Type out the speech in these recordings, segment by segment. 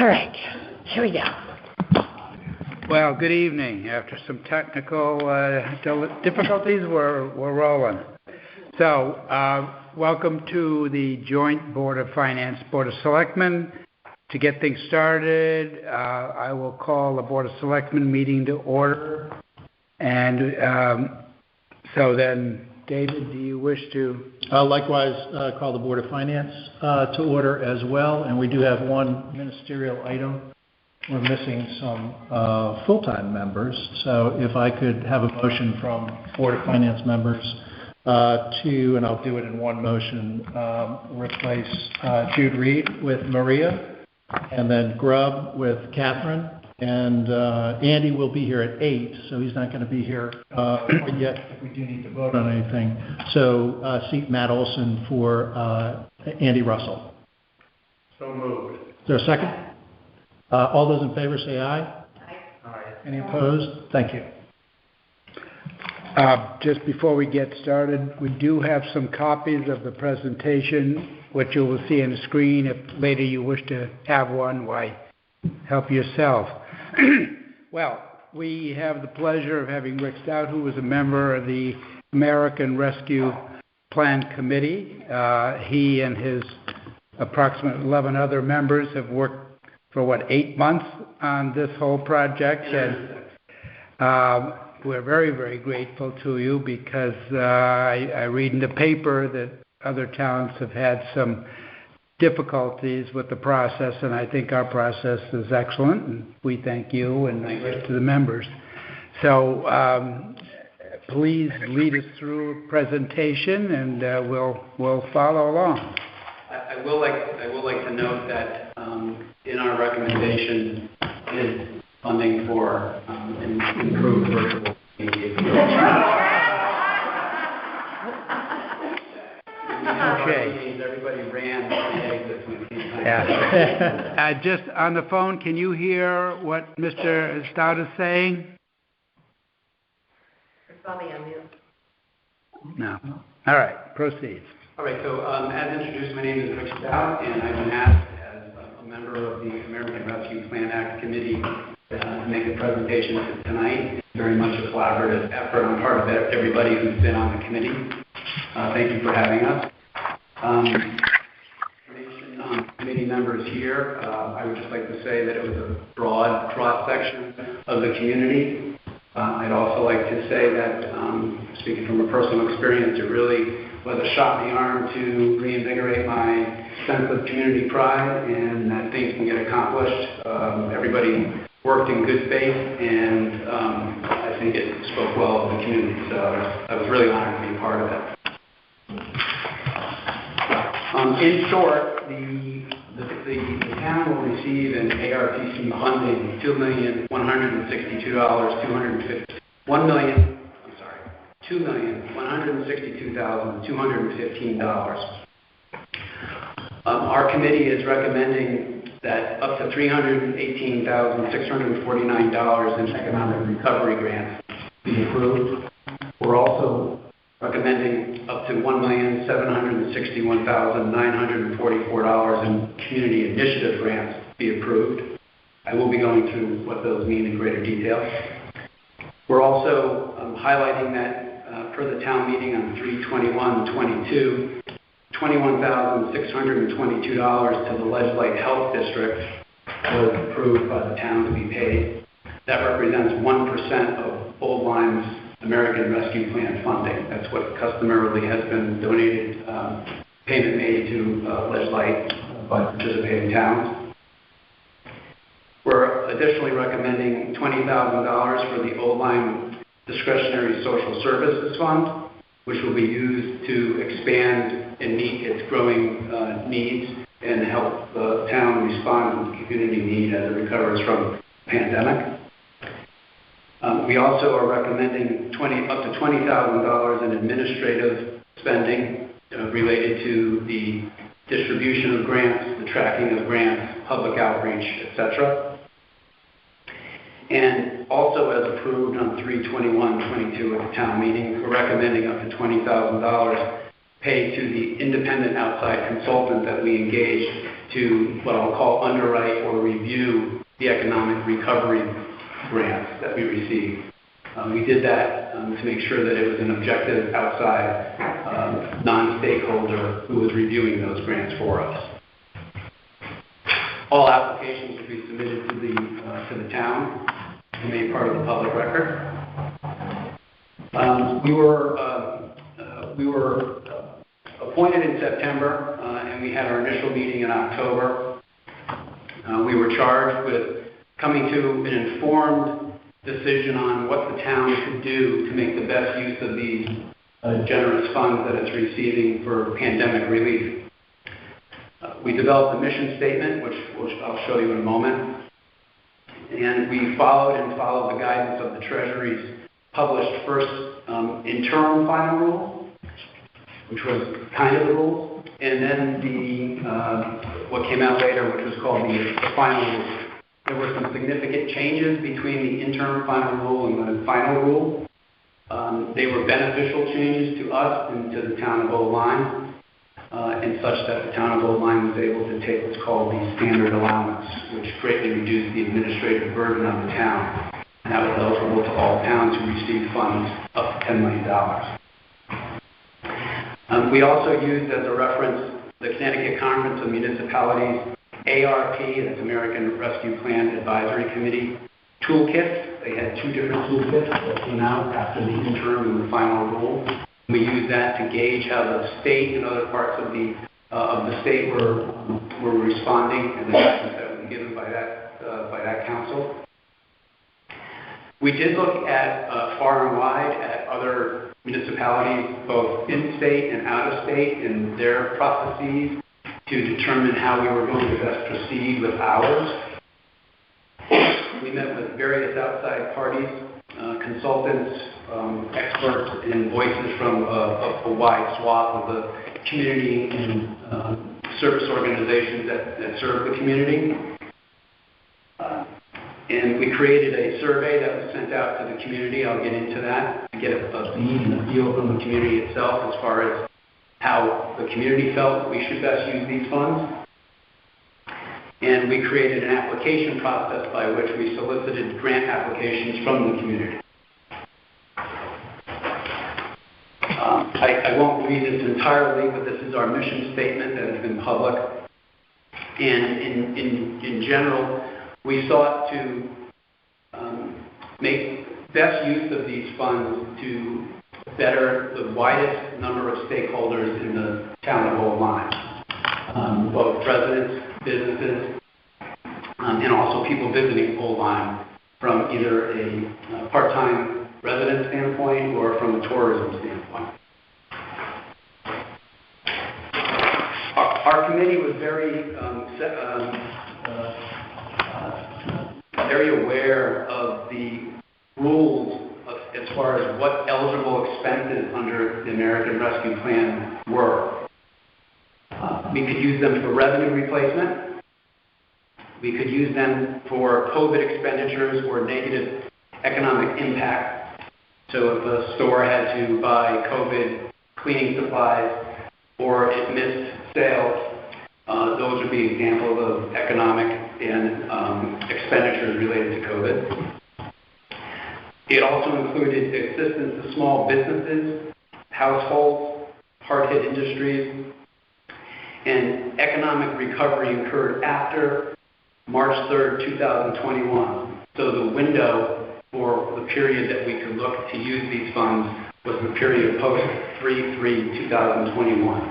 All right, here we go. Well, good evening. After some technical difficulties, we're rolling. So, welcome to the joint Board of Finance, Board of Selectmen. To get things started, I will call the Board of Selectmen meeting to order. And so then, David, do you wish to? Likewise, call the Board of Finance to order as well. And we do have one ministerial item. We're missing some full-time members. So if I could have a motion from Board of Finance members to, and I'll do it in one motion, replace Jude Reed with Maria, and then Grubb with Catherine. And Andy will be here at 8, so he's not going to be here yet if we do need to vote on anything. So seat Matt Olson for Andy Russell. So moved. Is there a second? All those in favor say aye. Aye. Any opposed? Thank you. Just before we get started, we do have some copies of the presentation, which you will see on the screen. If later you wish to have one, why, help yourself. Well, we have the pleasure of having Rick Stout, who was a member of the American Rescue Plan Committee. He and his approximately 11 other members have worked for, 8 months on this whole project. And we're very, very grateful to you because I read in the paper that other towns have had some difficulties with the process, and I think our process is excellent, and we thank you and the rest of the members. So please lead us through a presentation, and we'll follow along. I will like to note that in our recommendation is funding for improved virtual engagement. Okay. Everybody ran the exits when it came time. Yeah. Just on the phone, can you hear what Mr. Stout is saying? It's probably on mute. No. All right. Proceed. All right. So as introduced, my name is Rick Stout, and I've been asked as a member of the American Rescue Plan Act Committee to make a presentation tonight. It's very much a collaborative effort on part of everybody who's been on the committee. Thank you for having us. Information on committee members here. I would just like to say that it was a broad cross-section of the community. I'd also like to say that, speaking from a personal experience, it really was a shot in the arm to reinvigorate my sense of community pride and that things can get accomplished. Everybody worked in good faith, and I think it spoke well of the community. So I was really honored to be a part of it. In short, the town will receive an ARPC funding of $2,162,215. Our committee is recommending that up to $318,649 in economic recovery grants be approved. We're also recommending up to $1,761,944 in community initiative grants be approved. I will be going through what those mean in greater detail. We're also highlighting that per the town meeting on 3/21/22, $21,622 to the Ledgelight Health District was approved by the town to be paid. That represents 1% of Old Lyme's American Rescue Plan funding. That's what customarily has been donated, payment made to Ledgelight by participating towns. We're additionally recommending $20,000 for the Old Lyme Discretionary Social Services Fund, which will be used to expand and meet its growing needs and help the town respond to the community need as it recovers from the pandemic. We also are recommending up to $20,000 in administrative spending related to the distribution of grants, the tracking of grants, public outreach, etc. And also, as approved on 3/21/22 at the town meeting, we're recommending up to $20,000 paid to the independent outside consultant that we engaged to what I'll call underwrite or review the economic recovery grants that we received. We did that to make sure that it was an objective outside non-stakeholder who was reviewing those grants for us. All applications will be submitted to the town and made part of the public record. We were appointed in September, and we had our initial meeting in October. We were charged with coming to an informed decision on what the town could do to make the best use of these generous funds that it's receiving for pandemic relief. We developed a mission statement, which I'll show you in a moment, and we followed the guidance of the Treasury's published first interim final rule, which was kind of the rule, and then what came out later, which was called the final rule. There were some significant changes between the interim final rule and the final rule. They were beneficial changes to us and to the town of Old Lyme, and such that the town of Old Lyme was able to take what's called the standard allowance, which greatly reduced the administrative burden on the town. And that was eligible to all towns who received funds up to $10 million. We also used as a reference the Connecticut Conference of Municipalities ARP, that's American Rescue Plan Advisory Committee, toolkits. They had two different toolkits that came out after the interim and the final rule. We used that to gauge how the state and other parts of the state were responding, and the guidance that was given by that council. We did look at far and wide at other municipalities, both in-state and out-of-state, and their processes to determine how we were going to best proceed with ours. We met with various outside parties, consultants, experts, and voices from a wide swath of the community and service organizations that serve the community. And we created a survey that was sent out to the community. I'll get into that to get a feed and a feel from the community itself as far as how the community felt we should best use these funds. And we created an application process by which we solicited grant applications from the community. I won't read this entirely, but this is our mission statement that has been public. And in general, we sought to make best use of these funds to better the widest number of stakeholders in the town of Old Lyme, both residents, businesses, and also people visiting Old Lyme from either a part-time resident standpoint or from a tourism standpoint. Our committee was very aware of the rules as far as what eligible expenses under the American Rescue Plan were. We could use them for revenue replacement. We could use them for COVID expenditures or negative economic impact. So if a store had to buy COVID cleaning supplies or it missed sales, those would be examples of economic and expenditures related to COVID. It also included assistance to small businesses, households, hard-hit industries, and economic recovery occurred after March 3rd, 2021. So the window for the period that we could look to use these funds was the period post 3/3/2021.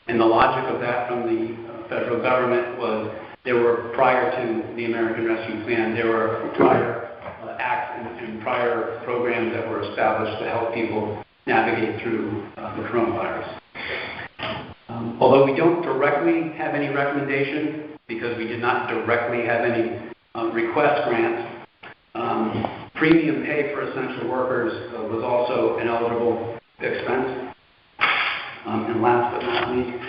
And the logic of that from the federal government was there were, prior to the American Rescue Plan, there were prior acts and prior programs that were established to help people navigate through the coronavirus. Although we don't directly have any recommendations, because we did not directly have any request grants, premium pay for essential workers was also an eligible expense. And last but not least,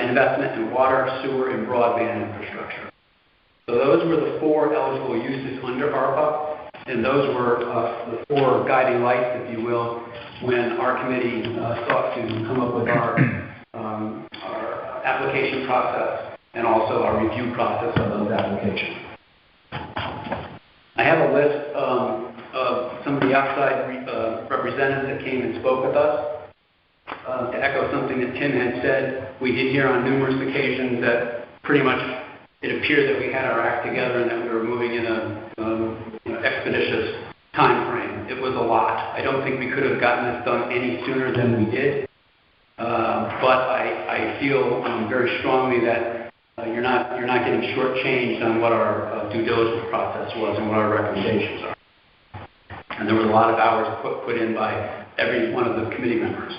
investment in water, sewer, and broadband infrastructure. So those were the four eligible uses under ARPA. And those were the four guiding lights, if you will, when our committee sought to come up with our application process and also our review process of those applications. I have a list of some of the outside representatives that came and spoke with us. To echo something that Tim had said, we did hear on numerous occasions that pretty much it appeared that we had our act together and that we were moving in a expeditious time frame. It was a lot. I don't think we could have gotten this done any sooner than we did. But I feel very strongly that you're not getting shortchanged on what our due diligence process was and what our recommendations are. And there was a lot of hours put in by every one of the committee members.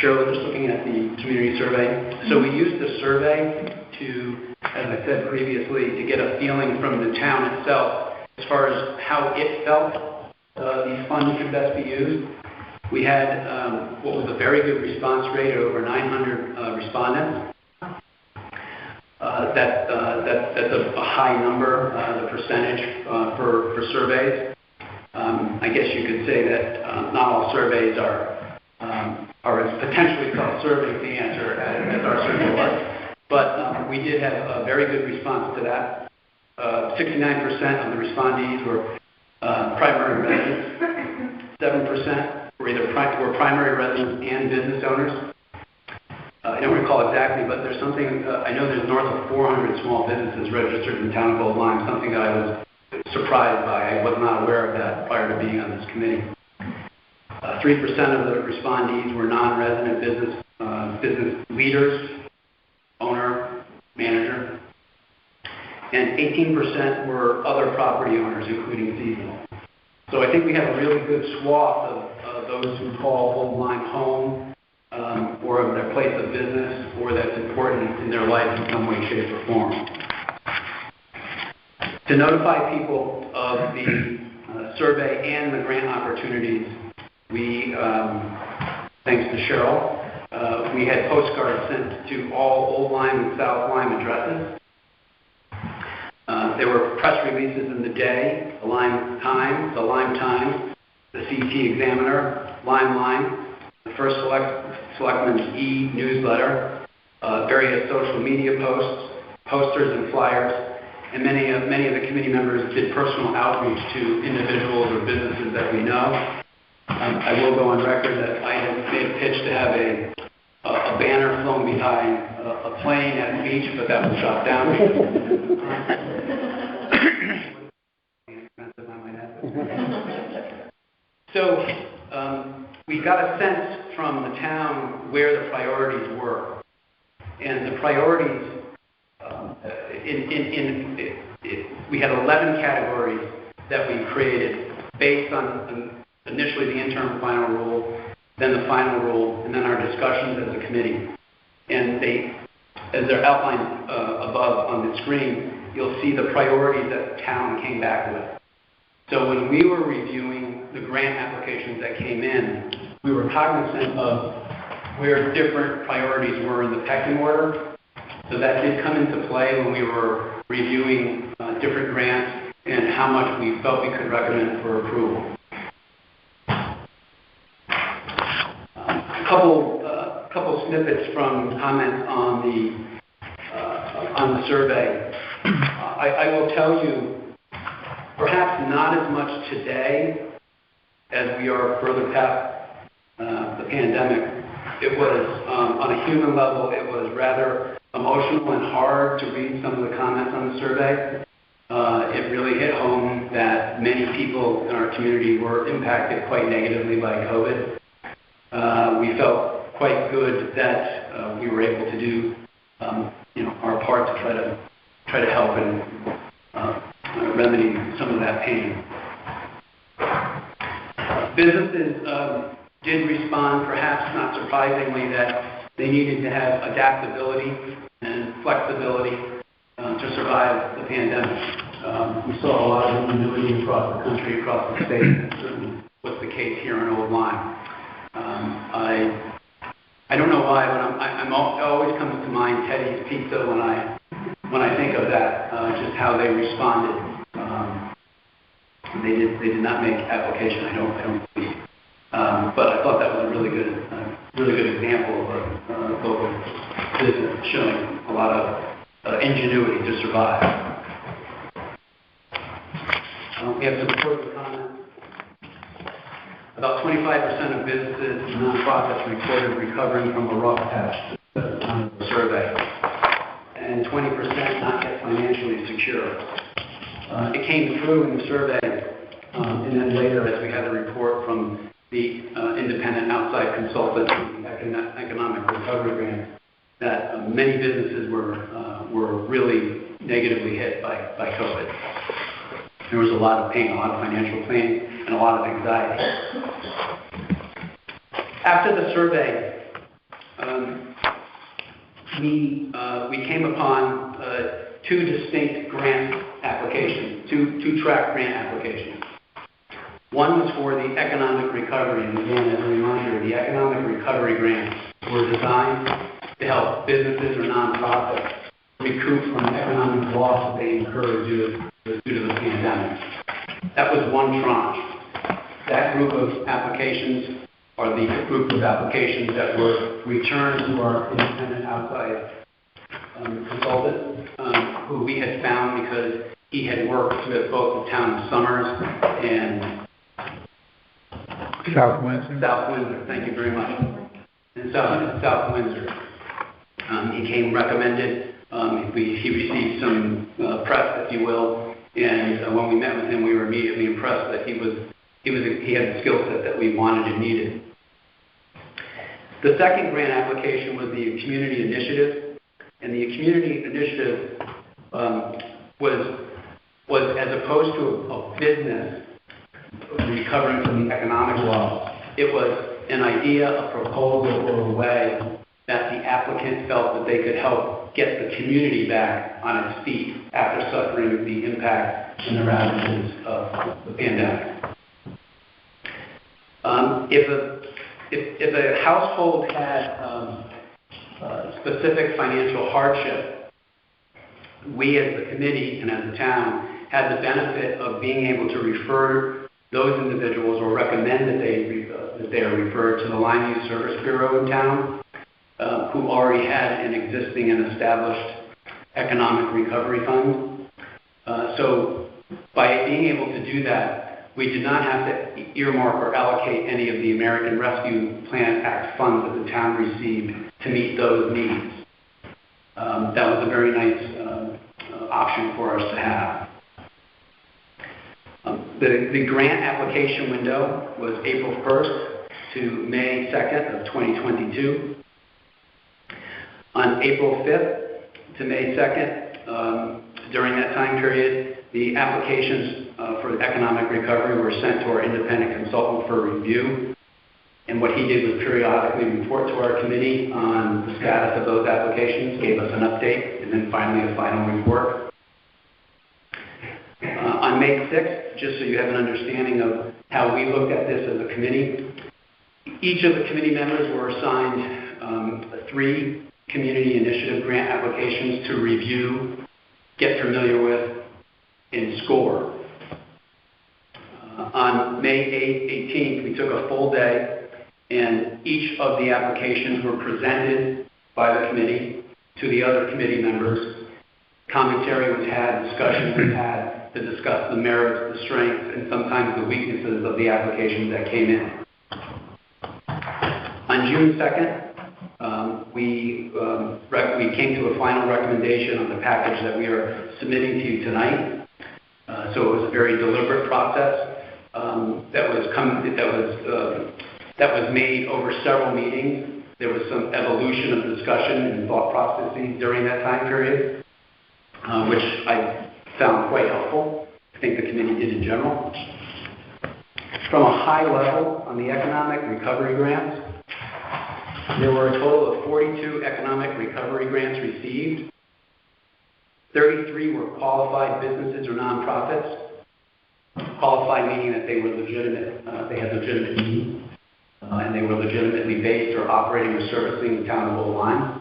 Cheryl, just looking at the community survey. So we used the survey to, as I said previously, to get a feeling from the town itself as far as how it felt these funds should best be used. We had what was a very good response rate, over 900 respondents. That's a high number, the percentage for surveys. I guess you could say that not all surveys are as potentially self-serving the answer as our survey was. But we did have a very good response to that. 69% of the respondees were primary residents. 7% were primary residents and business owners. I don't recall exactly, but there's something, I know there's north of 400 small businesses registered in the town of Old Lyme, something that I was surprised by. I was not aware of that prior to being on this committee. 3% of the respondees were non-resident business leaders, owner, manager, and 18% were other property owners, including seasonal. So I think we have a really good swath of those who call Old Lyme home, or their place of business, or that's important in their life in some way, shape, or form. To notify people of the survey and the grant opportunities, we, thanks to Cheryl, we had postcards sent to all Old Lyme and South Lyme addresses. There were press releases in the day, the Lyme Times, the CT Examiner, Lyme, the first Selectmen's e-newsletter, various social media posts, posters and flyers, and many of the committee members did personal outreach to individuals or businesses that we know. I will go on record that I had made a pitch to have a banner flown behind a plane at the beach, but that was shot down. So we got a sense from the town where the priorities were. And the priorities, we had 11 categories that we created based on initially the interim final rule, then the final rule, and then our discussions as a committee. And as they're outlined above on the screen, you'll see the priorities that the town came back with. So when we were reviewing the grant applications that came in, we were cognizant of where different priorities were in the pecking order. So that did come into play when we were reviewing different grants and how much we felt we could recommend for approval. A couple snippets from comments on the survey. I will tell you, perhaps not as much today as we are further past the pandemic. It was, on a human level, it was rather emotional and hard to read some of the comments on the survey. It really hit home that many people in our community were impacted quite negatively by COVID. We felt quite good that we were able to do our part to try to help and remedy some of that pain. Businesses did respond, perhaps not surprisingly, that they needed to have adaptability and flexibility to survive the pandemic. We saw a lot of ingenuity across the country, across the state, and certainly was the case here in Old Lyme. I don't know why, but it always comes to mind Teddy's Pizza when I think of that, just how they responded. They did not make application, I don't believe. But I thought that was a really good example of local business showing a lot of ingenuity to survive. We have some further comments. About 25% of businesses and nonprofits reported recovering from a rough patch on the survey, and 20% not yet financially secure. It came through in the survey, and then later as we had a report from the independent outside consultant from the economic recovery grant, that many businesses were really negatively hit by COVID. There was a lot of pain, a lot of financial pain, and a lot of anxiety. After the survey, we came upon two distinct grant applications, two-track grant applications. One was for the economic recovery, and again, as a reminder, the economic recovery grants were designed to help businesses or nonprofits recoup from the economic loss that they incurred due to the pandemic. That was one tranche. That group of applications, or the group of applications that were returned to our independent outside consultant, who we had found because he had worked with both the town of Summers and South Windsor. South Windsor, thank you very much. And South Windsor. He came recommended. He received some press, if you will, and when we met with him, we were immediately impressed that he had the skill set that we wanted and needed. The second grant application was the community initiative, and the community initiative was as opposed to a business recovering from the economic loss. It was an idea, a proposal, or a way that the applicant felt that they could help get the community back on its feet after suffering the impact and the ravages of the pandemic. If a household had specific financial hardship, we as the committee and as the town had the benefit of being able to refer those individuals or recommend that they are referred to the Line Youth Service Bureau in town, who already had an existing and established economic recovery fund. So by being able to do that, we did not have to earmark or allocate any of the American Rescue Plan Act funds that the town received to meet those needs. That was a very nice option for us to have. The grant application window was April 1st to May 2nd of 2022. On April 5th to May 2nd, during that time period, the applications for economic recovery were sent to our independent consultant for review. And what he did was periodically report to our committee on the status of those applications, gave us an update, and then finally a final report. On May 6th, just so you have an understanding of how we looked at this as a committee, each of the committee members were assigned 3 community initiative grant applications to review, get familiar with, and score. On May 18th, we took a full day, and each of the applications were presented by the committee to the other committee members. Commentary was had, discussion was had to discuss the merits, the strengths, and sometimes the weaknesses of the applications that came in. On June 2nd, we came to a final recommendation on the package that we are submitting to you tonight. So it was a very deliberate process that was made over several meetings. There was some evolution of discussion and thought processes during that time period, which I found quite helpful. I think the committee did in general. From a high level on the economic recovery grants, there were a total of 42 economic recovery grants received. 33 were qualified businesses or nonprofits. Qualified meaning that they were legitimate, they had legitimate needs, and they were legitimately based or operating or servicing the town of Old Lyme.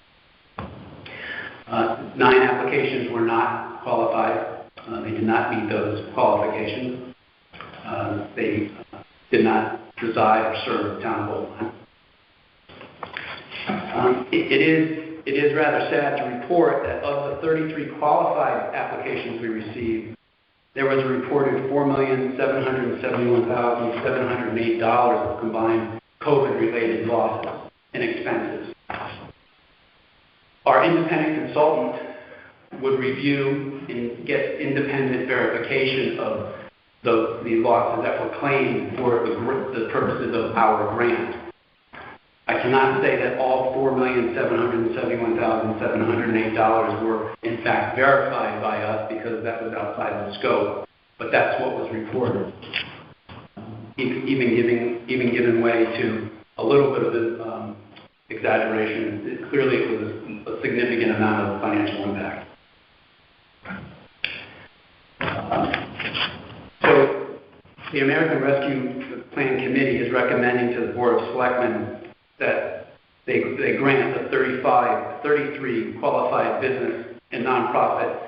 9 applications were not qualified. They did not meet those qualifications. they did not reside or serve the town of Old Lyme. It is rather sad to report that of the 33 qualified applications we received, there was a reported $4,771,708 of combined COVID-related losses and expenses. Our independent consultant would review and get independent verification of the losses that were claimed for the purposes of our grant. I cannot say that all $4,771,708 were in fact verified by us because that was outside the scope, but that's what was reported. Even giving way to a little bit of exaggeration, clearly it was a significant amount of financial impact. So the American Rescue Plan Committee is recommending to the Board of Selectmen that they grant the 33 qualified business and nonprofit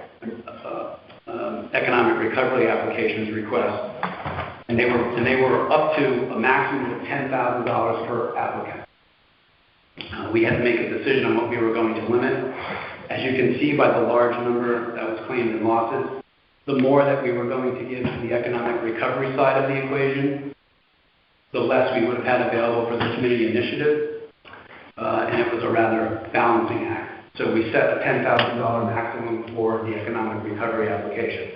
economic recovery applications requests, and they were up to a maximum of $10,000 per applicant. We had to make a decision on what we were going to limit. As you can see by the large number that was claimed in losses, the more that we were going to give to the economic recovery side of the equation, the less we would have had available for the community initiative, and it was a rather balancing act. So we set a $10,000 maximum for the economic recovery application.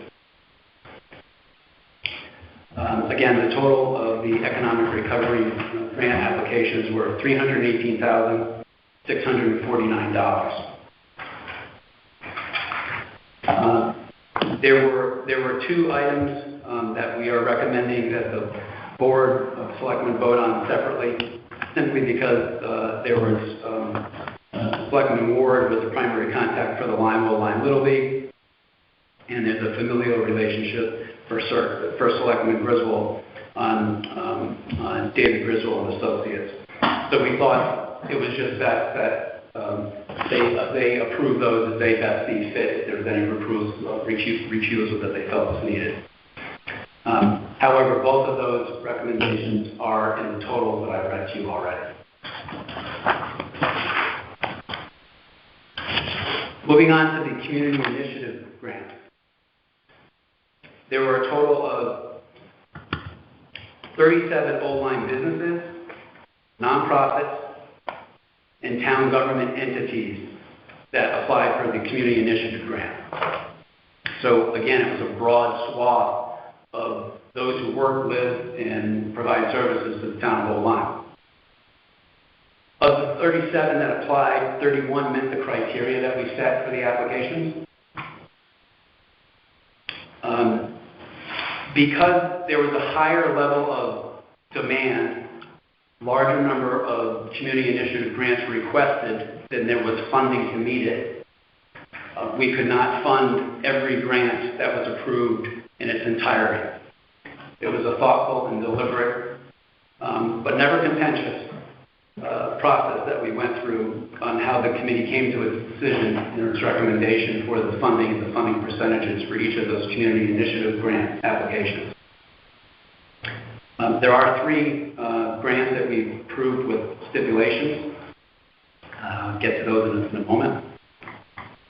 Again, the total of the economic recovery grant applications were $318,649. There were two items that we are recommending that the Board of Selectmen vote on separately, simply because there was Selectman Ward was the primary contact for the Lyme Little League, and there's a familial relationship for Selectman Griswold on David Griswold and Associates. So we thought it was just that they approve those as they best see fit. If there was any recusal that they felt was needed. However, both of those recommendations are in the total that I've read to you already. Moving on to the Community Initiative Grant. There were a total of 37 Old Lyme businesses, nonprofits, and town government entities that applied for the Community Initiative Grant. So again, it was a broad swath of those who work, live, and provide services to the town of Old Lyme. Of the 37 that applied, 31 met the criteria that we set for the applications. Because there was a higher level of demand, larger number of community initiative grants requested than there was funding to meet it. We could not fund every grant that was approved in its entirety. It was a thoughtful and deliberate, but never contentious process that we went through on how the committee came to its decision and its recommendation for the funding percentages for each of those community initiative grant applications. There are 3 grants that we approved with stipulations. I'll get to those in a moment.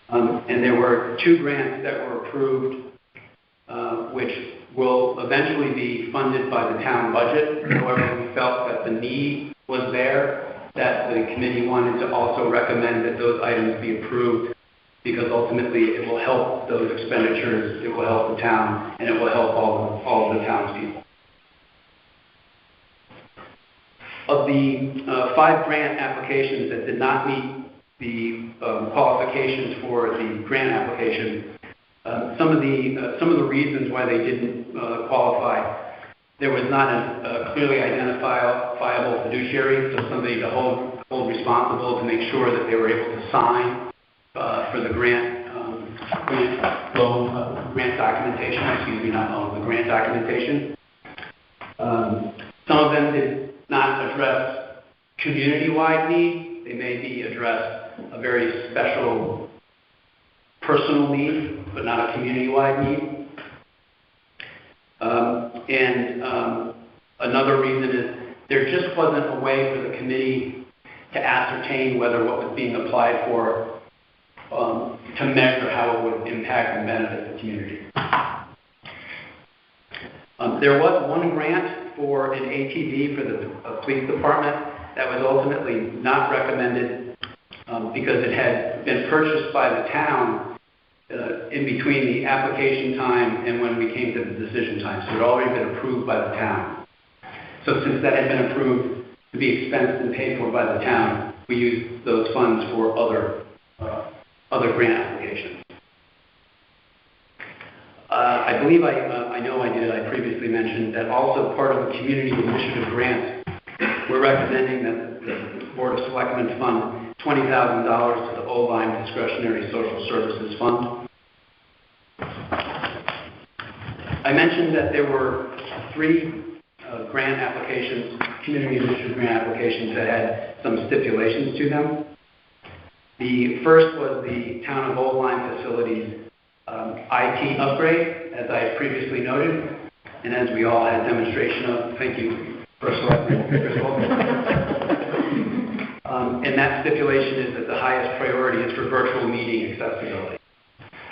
And there were 2 grants that were approved which will eventually be funded by the town budget. However, we felt that the need was there, that the committee wanted to also recommend that those items be approved because ultimately it will help those expenditures, it will help the town, and it will help all of the townspeople. Of the 5 grant applications that did not meet the qualifications for the grant application, some of the reasons why they didn't qualify, there was not a clearly identifiable fiduciary, so somebody to hold responsible to make sure that they were able to sign for the grant documentation. The grant documentation. Some of them did not address community-wide need. They maybe addressed a very special personal need, but not a community-wide need. And another reason is there just wasn't a way for the committee to ascertain whether what was being applied for, to measure how it would impact and benefit the community. There was one grant for an ATV for the police department that was ultimately not recommended because it had been purchased by the town in between the application time and when we came to the decision time. So it had already been approved by the town. So since that had been approved to be expensed and paid for by the town, we used those funds for other grant applications. I believe I know I did. I previously mentioned that also part of the community initiative grant, we're recommending that the Board of Selectmen fund $20,000 to the Old-Lyme Discretionary Social Services Fund. I mentioned that there were 3 grant applications, community initiative grant applications that had some stipulations to them. The first was the Town of Old-Lyme Facilities IT upgrade, as I previously noted, and as we all had a demonstration of. Thank you, First Selectman. And that stipulation is that the highest priority is for virtual meeting accessibility.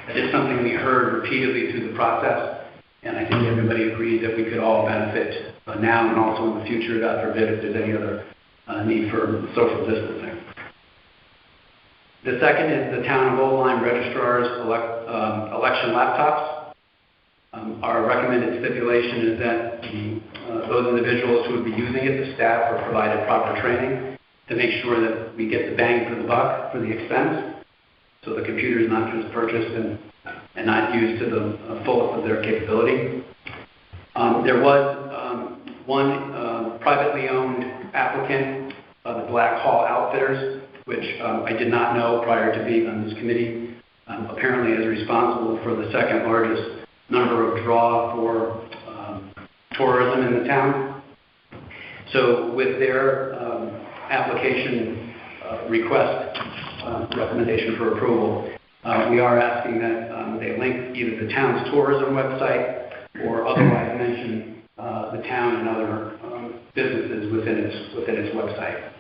That is something we heard repeatedly through the process, and I think everybody agrees that we could all benefit now and also in the future, God forbid, if there's any other need for social distancing. The second is the Town of Old-Lyme Registrar's election laptops. Our recommended stipulation is that those individuals who would be using it, the staff, are provided proper training to make sure that we get the bang for the buck for the expense, so the computer is not just purchased and not used to the fullest of their capability. There was one privately owned applicant, the Black Hall Outfitters, which I did not know prior to being on this committee, apparently is responsible for the second largest number of draw for tourism in the town. So with their application request, recommendation for approval, we are asking that they link either the town's tourism website or otherwise mention the town and other businesses within its website.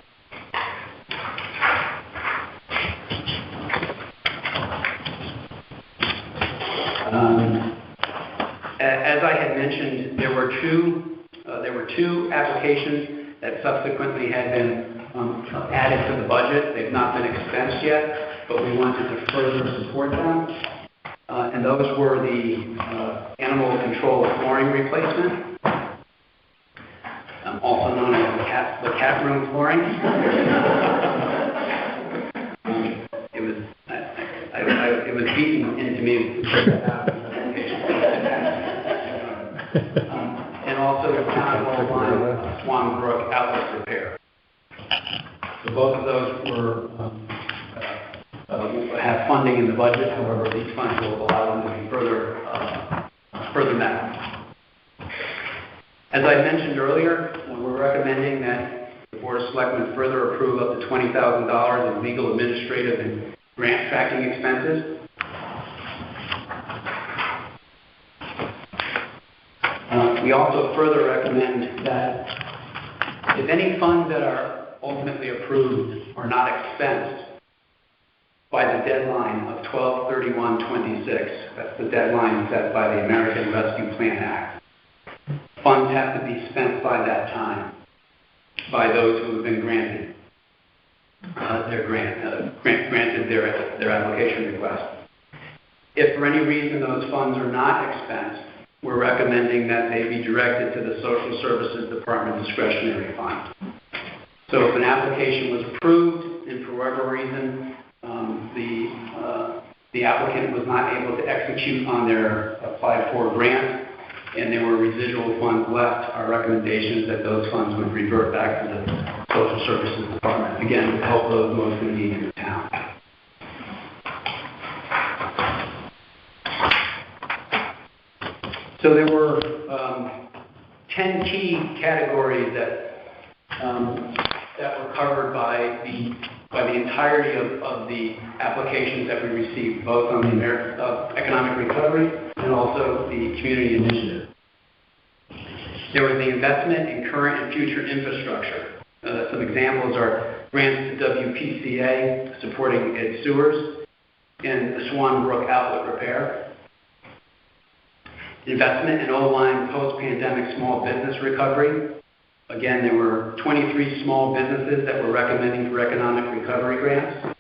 As I had mentioned, there were two applications that subsequently had been added to the budget. They've not been expensed yet, but we wanted to further support them. And those were the animal control flooring replacement, also known as the cat room flooring. It was beaten into me to put that out. And also the Town of Old-Lyme Swan Brook outlet repair. So both of those have funding in the budget. However, these funds will allow them to be further met. As I mentioned earlier, we're recommending that the Board of Selectmen further approve up to $20,000 in legal, administrative, and grant tracking expenses. We also further recommend that if any funds that are ultimately approved are not expensed by the deadline of 12/31/26, that's the deadline set by the American Rescue Plan Act, funds have to be spent by that time by those who have been granted granted their application request. If for any reason those funds are not expensed, we're recommending that they be directed to the Social Services Department Discretionary Fund. So if an application was approved and for whatever reason the applicant was not able to execute on their applied for grant and there were residual funds left, our recommendation is that those funds would revert back to the Social Services Department, again, to help those most in need in the town. So there were 10 key categories that were covered by the entirety of the applications that we received, both on the Economic Recovery and also the Community Initiative. There was the investment in current and future infrastructure. Some examples are grants to WPCA supporting its sewers and the Swan Brook outlet repair. Investment in O-line post-pandemic small business recovery. Again, there were 23 small businesses that were recommending for economic recovery grants.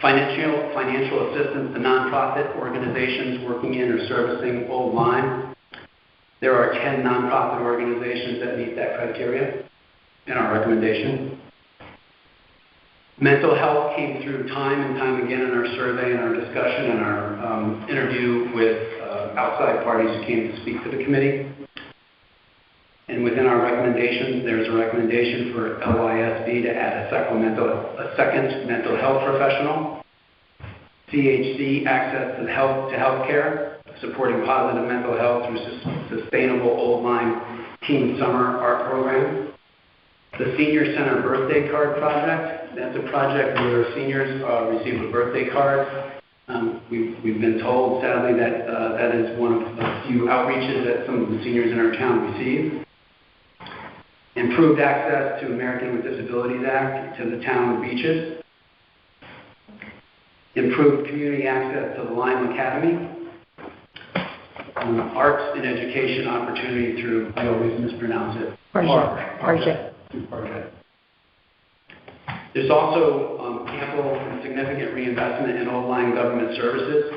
Financial assistance to nonprofit organizations working in or servicing Old Lyme. There are 10 nonprofit organizations that meet that criteria in our recommendation. Mental health came through time and time again in our survey and our discussion and our interview with outside parties who came to speak to the committee. And within our recommendations, there's a recommendation for LYSB to add a second mental health professional. CHC, access to health care, supporting positive mental health through sustainable Old Lyme Teen Summer Art Program. The Senior Center Birthday Card Project, that's a project where seniors receive a birthday card. We've been told, sadly, that that is one of a few outreaches that some of the seniors in our town receive. Improved access to American with Disabilities Act to the town beaches. Improved community access to the Lyme Academy. Arts and education opportunity through, I always mispronounce it, Project. There's also ample and significant reinvestment in Old Lyme government services.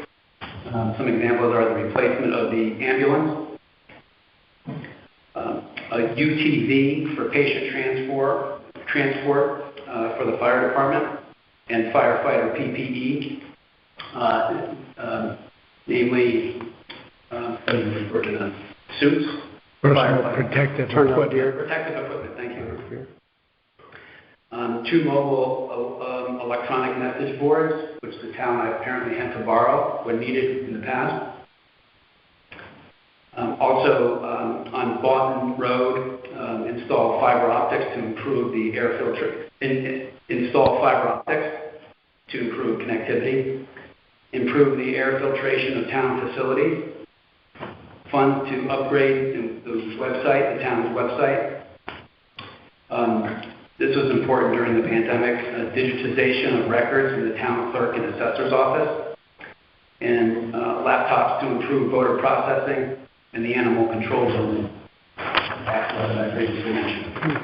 Some examples are the replacement of the ambulance, a UTV for patient transport for the fire department, and firefighter PPE, namely, suits, Personal protective equipment. Protective equipment, thank you. 2 mobile electronic message boards, which the town apparently had to borrow when needed in the past. Also, on Boston Road, install fiber optics to improve the air filter. Install fiber optics to improve connectivity. Improve the air filtration of town facilities. Funds to upgrade the town's website. This was important during the pandemic. Digitization of records in the town clerk and assessor's office. And laptops to improve voter processing and the animal control building. That's what I previously mentioned.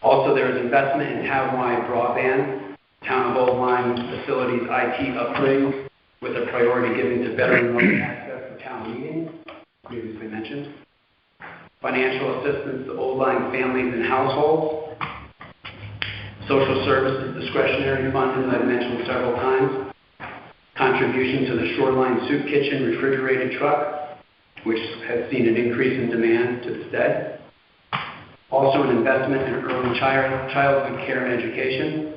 Also, there is investment in town-wide broadband, Town of Old Lyme facilities IT upgrades, with a priority given to better remote access to town meetings, previously mentioned. Financial assistance to Old Lyme families and households. Social services discretionary fund, as I've mentioned several times. Contribution to the Shoreline Soup Kitchen refrigerated truck, which has seen an increase in demand to this day. Also an investment in early childhood care and education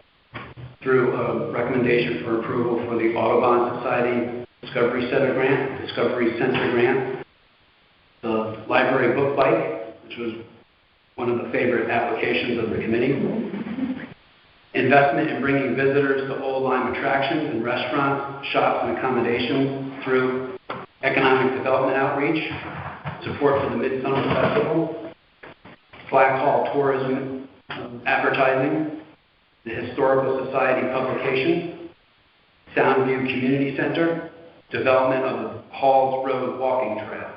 through a recommendation for approval for the Audubon Society Discovery Center grant, the library book bike, which was one of the favorite applications of the committee. Investment in bringing visitors to Old Lyme attractions and restaurants, shops, and accommodations through economic development outreach, support for the Midsummer Festival, Black Hall tourism advertising, the Historical Society publication, Soundview Community Center, development of the Halls Road walking trail.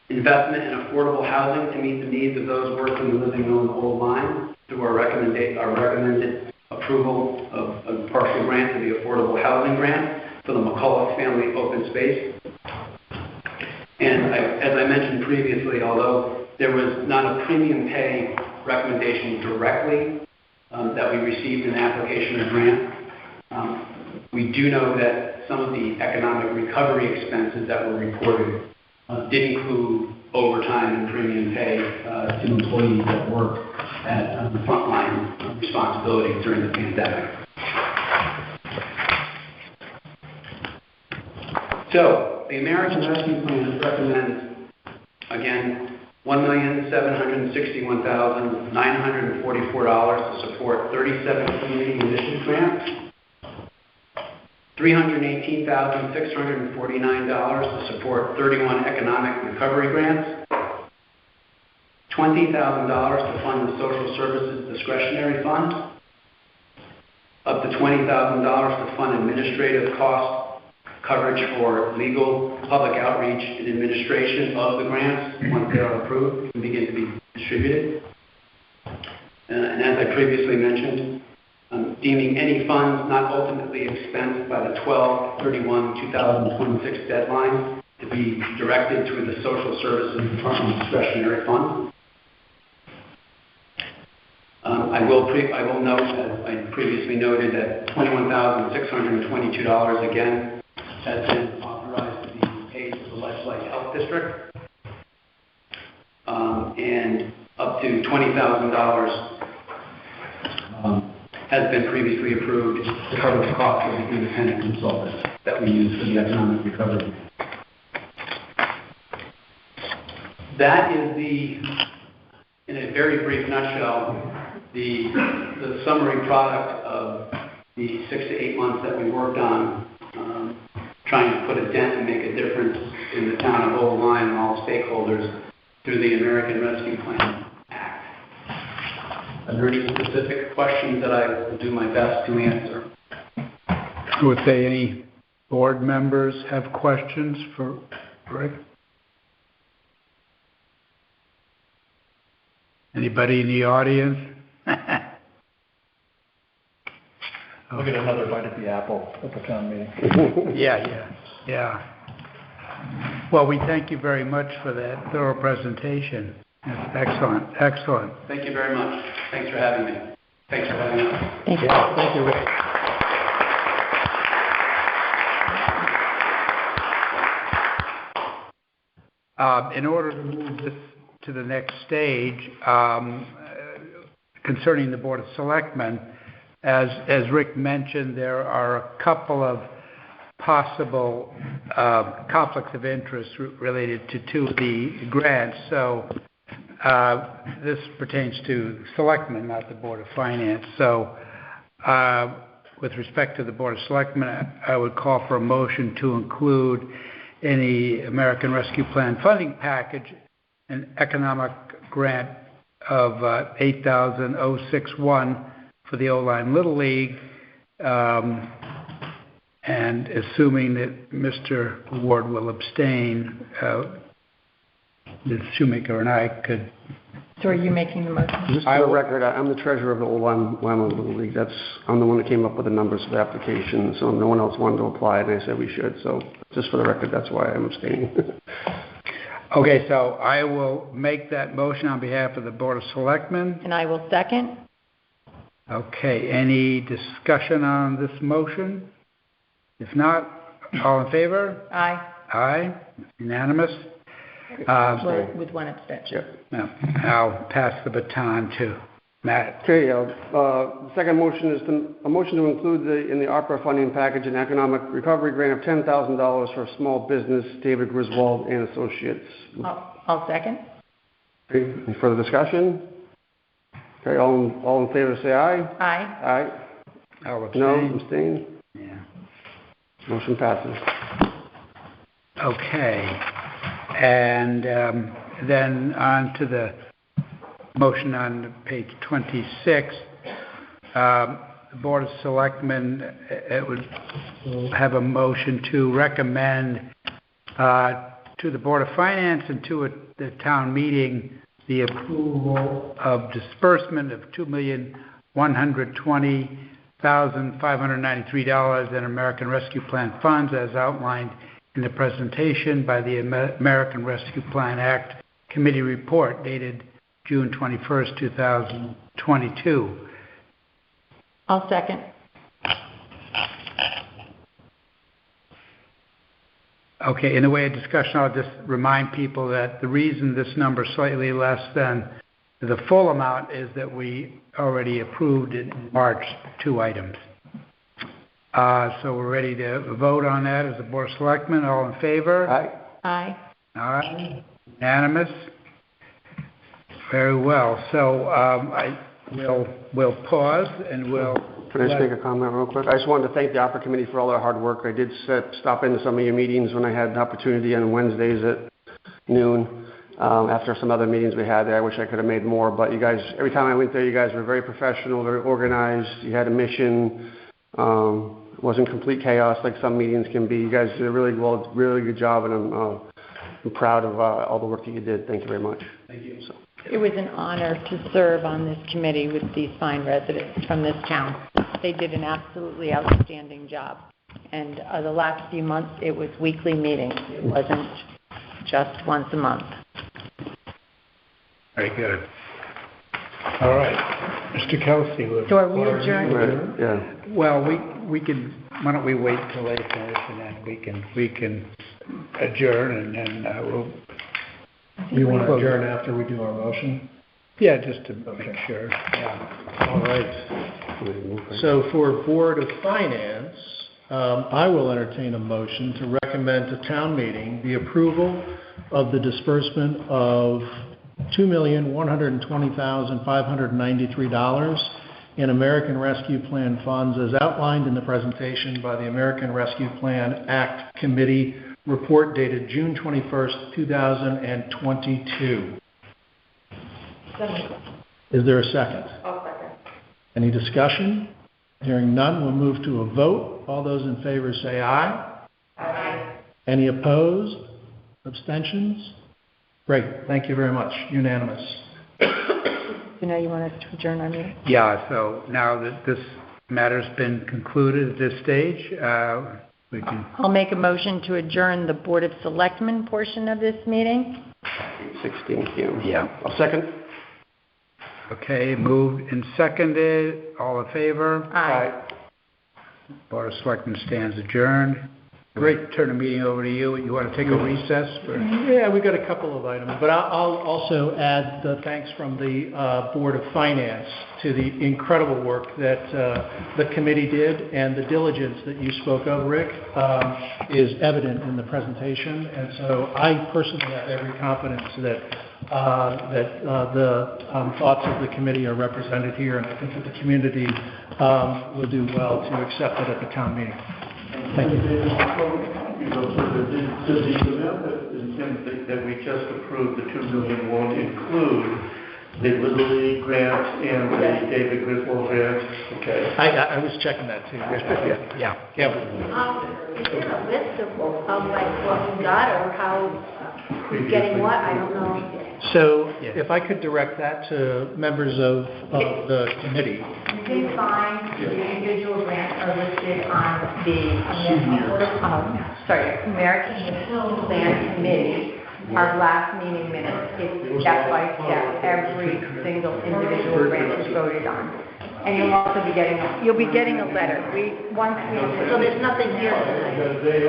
Investment in affordable housing to meet the needs of those working and living on Old Lyme through our recommended approval of a partial grant to the Affordable Housing Grant for the McCullough Family Open Space. And as I mentioned previously, although there was not a premium pay recommendation directly that we received in the application or grant, we do know that some of the economic recovery expenses that were reported did include overtime and premium pay to employees that work at the frontline responsibilities during the pandemic. So the American Rescue Plan recommends, again, $1,761,944 to support 37 community initiative grants, $318,649 to support 31 economic recovery grants, $20,000 to fund the Social Services Discretionary Fund, up to $20,000 to fund administrative cost coverage for legal, public outreach, and administration of the grants once they are approved and begin to be distributed. And as I previously mentioned, deeming any funds not ultimately expensed by the 12/31/2026 deadline to be directed through the Social Services Department Discretionary Fund. I will note, as I previously noted, that $21,622 again has been authorized to be paid to the Legislative Health District, and up to $20,000 has been previously approved to cover the cost of the independent consultants that we use for the economic recovery. That is in a very brief nutshell, the summary product of the 6 to 8 months that we worked on, trying to put a dent and make a difference in the town of Old Lyme and all stakeholders through the American Rescue Plan Act. Are there any specific questions that I will do my best to answer? Would say any board members have questions for Rick? Anybody in the audience? We'll get another bite at the apple at the town meeting. Yeah. Well, we thank you very much for that thorough presentation. That's excellent. Thank you very much. Thanks for having me. Thanks for having us. Thank you. Yeah, thank you, Rick. In order to move this to the next stage, concerning the Board of Selectmen, as Rick mentioned, there are a couple of possible conflicts of interest related to two of the grants. So this pertains to Selectmen, not the Board of Finance. So with respect to the Board of Selectmen, I would call for a motion to include in the American Rescue Plan funding package an economic grant of $8,061 for the Old Lyme Little League, and assuming that Mr. Ward will abstain, Ms. Shoemaker and I could... So are you making the motion? Just for the record, I'm the treasurer of the Old Lyme Little League. I'm the one that came up with the numbers for the application, so no one else wanted to apply, and I said we should. So just for the record, that's why I'm abstaining. Okay, so I will make that motion on behalf of the Board of Selectmen. And I will second. Okay, any discussion on this motion? If not, all in favor? Aye. Aye, unanimous. With one abstention. Now, I'll pass the baton to Matt. Okay, the second motion is a motion to include in the ARPA funding package an economic recovery grant of $10,000 for small business, David Griswold and Associates. I'll second. Okay, any further discussion? Okay, all in favor say aye. Aye. Aye. I'll abstain. No, abstain. Yeah. Motion passes. Okay, and then on to the motion on page 26. The Board of Selectmen would have a motion to recommend to the Board of Finance and to the town meeting the approval of disbursement of $2,120,593 in American Rescue Plan funds as outlined in the presentation by the American Rescue Plan Act Committee report dated June 21st, 2022. I'll second. Okay, in the way of discussion, I'll just remind people that the reason this number is slightly less than the full amount is that we already approved in March 2 items. So we're ready to vote on that as the Board of Selectmen. All in favor? Aye. Aye. Aye. Unanimous? Very well. So we'll pause and we'll... Can I just make a comment real quick? I just wanted to thank the Opera Committee for all their hard work. I did stop into some of your meetings when I had the opportunity on Wednesdays at noon. After some other meetings we had there, I wish I could have made more, but you guys, every time I went there, you guys were very professional, very organized. You had a mission. It wasn't complete chaos like some meetings can be. You guys did a really good job, and I'm proud of all the work that you did. Thank you very much. Thank you. So. It was an honor to serve on this committee with these fine residents from this town. They did an absolutely outstanding job. And the last few months, it was weekly meetings. It wasn't just once a month. Very good. All right. Mr. Kelsey. So are we adjourned? Right, yeah. Well, we can, why don't we wait till they finish and then we can adjourn and then we'll... You want to adjourn after we do our motion? Yeah, just to make sure. Yeah. All right. So for Board of Finance, I will entertain a motion to recommend to town meeting the approval of the disbursement of $2,120,593 in American Rescue Plan funds as outlined in the presentation by the American Rescue Plan Act Committee report dated June 21st, 2022. Is there a second? I'll second. Any discussion? Hearing none, we'll move to a vote. All those in favor say aye. Aye. Any opposed? Abstentions? Great. Thank you very much. Unanimous. So now you want us to adjourn our meeting? Yeah, so now that this matter's been concluded at this stage, we can... I'll make a motion to adjourn the Board of Selectmen portion of this meeting. 16 p.m. Yeah. I'll second. Okay, moved and seconded. All in favor? Aye. Board of Selectmen stands adjourned. Great. Turn the meeting over to you. You want to take a recess? Yeah, we've got a couple of items, but I'll also add the thanks from the Board of Finance to the incredible work that the committee did, and the diligence that you spoke of, Rick, is evident in the presentation. And so I personally have every confidence that the thoughts of the committee are represented here, and I think that the community will do well to accept it at the town meeting. Thank you. Does the amount that we just approved, the $2 million, won't include the Little League grant and the David Griswold grant? Okay. I was checking that too. Yeah. Is there a list of like what we got or how who's getting what? I don't know. So if I could direct that to members of the committee. You can find the individual grants are listed on the American Rescue Plan Committee. Our last meeting minutes, it's step by step, every single individual grant is voted on. And you'll also be getting a letter. So there's nothing here tonight. No, it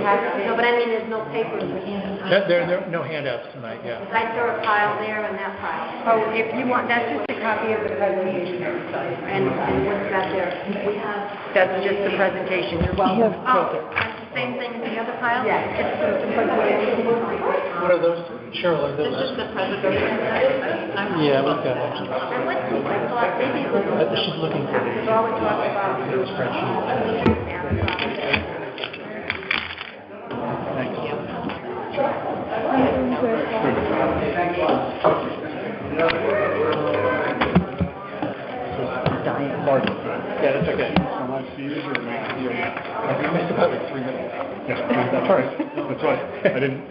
has No, but I mean, there's no papers. There are no handouts tonight, yeah. I throw a pile there and that pile. Oh, if you want, that's just a copy of the presentation. And what's that there? We have. That's just the presentation. You're welcome to take it. Same thing as the other pile? Yeah. What are those? Cheryl, are those? This is the presentation. Yeah, we've got it. I went to, I thought maybe it was. She's looking for the All we talked about. spreadsheet. Thank Yeah, that's okay. You missed about like 3 minutes. Yeah, that's all right. That's fine. I didn't.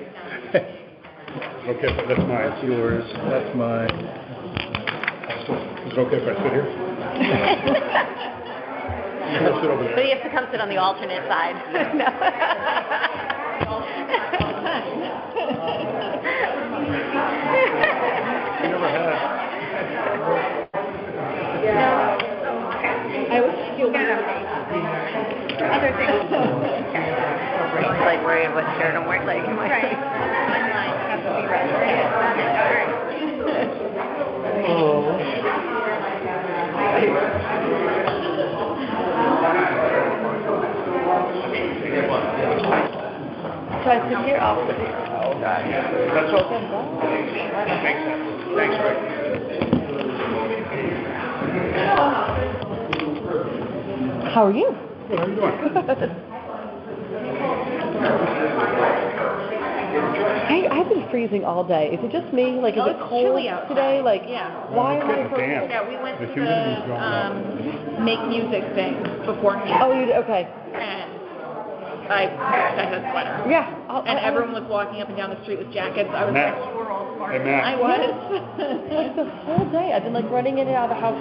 Okay, that's mine. That's yours. That's mine. Is it okay if I sit here? You can sit over But there. you have to come sit on the alternate side. No. You never had. I was still other things. Like worried what shirt I'm wearing. Like, right. Has to be So I sit here, I'll sit here. That's all. Makes sense. Thanks, Rick. How are you? Good, how are you doing? Hey, I've been freezing all day. Is it just me? Like, is it cold chilly outside. today? Like, Yeah. why am I so damp. Yeah, we went The to humidity's the, going make music thing beforehand. Oh, you okay? And I had a sweater. Yeah. And everyone was walking up and down the street with jackets. I was Matt. like, we're all smart. Hey, Matt. I was. Like the whole day, I've been like running in and out of the house,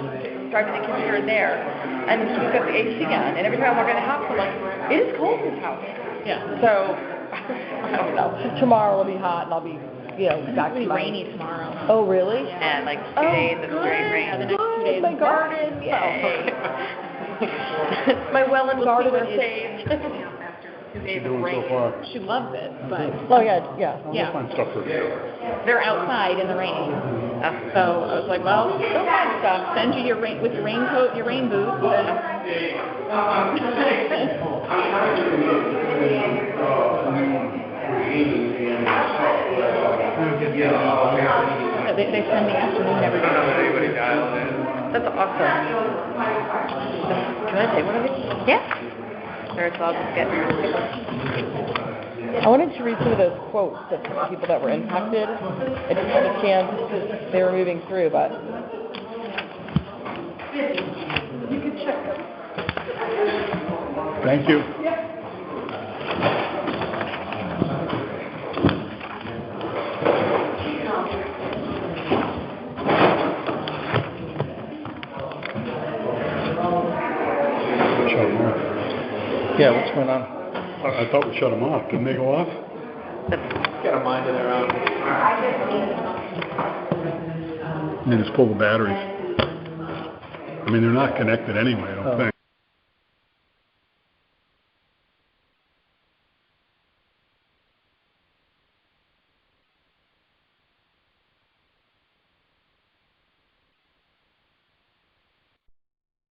driving the kids here and there, and we've got the AC on, and every time I walk in the house, I'm like, it is cold in this house. Yeah. So, I don't know. Tomorrow will be hot, and I'll be, back to It's my... rainy tomorrow. Oh, really? Yeah, like 2 days of straight rain. Yeah, the next 2 days. My garden, yay! My well and garden are saved. 2 days doing of rain. so far? She loves it, but Oh, yeah. yeah, Find stuff for you. they're outside in the rain. So I was like, well, don't find stuff. Send you your rain with your raincoat, your rain boots. They spend the afternoon every day. That's awesome. Can I take one of these? Yeah. There's all get I wanted to read some of those quotes of people that were impacted. I didn't have a chance. They were moving through, but... You can check them. Thank you. Shut them off. Yeah, what's going on? I thought we shut them off. Didn't they go off? Got a mind of their own. And then it's full of batteries. I mean, they're not connected anyway, I don't think.